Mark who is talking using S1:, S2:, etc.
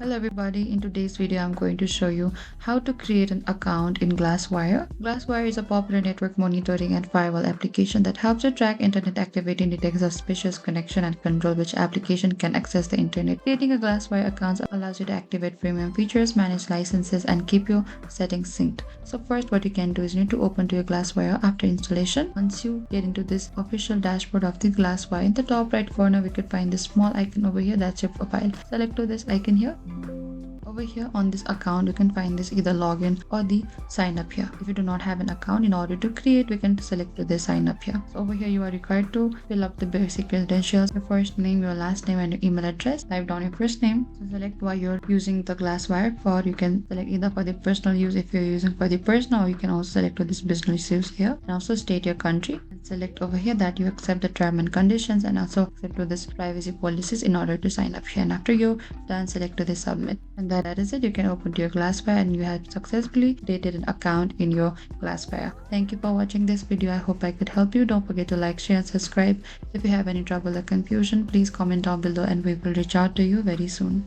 S1: Hello everybody, in today's video I'm going to show you how to create an account in GlassWire. GlassWire is a popular network monitoring and firewall application that helps you track internet activity, detect suspicious connection and control which application can access the internet. Creating a GlassWire account allows you to activate premium features, manage licenses and keep your settings synced. So first what you can do is you need to open to your GlassWire after installation. Once you get into this official dashboard of the GlassWire, in the top right corner we could find this small icon over here, that's your profile. Select to this icon here. Over here on this account you can find this either login or the sign up here. If you do not have an account, in order to create we can select to this sign up here. So over here you are required to fill up the basic credentials, your first name, your last name and your email address. Type down your first name. So select why you're using the GlassWire for. You can select either for the personal use if you're using for the personal, or you can also select to this business use here, and also state your country and select over here that you accept the term and conditions and also accept to this privacy policies in order to sign up here. And after you're done, select to this submit, and that is it. You can open to your GlassWire and you have successfully created an account in your GlassWire. Thank you for watching this video. I hope I could help you. Don't forget to like, share and subscribe. If you have any trouble or confusion, please comment down below and we will reach out to you very soon.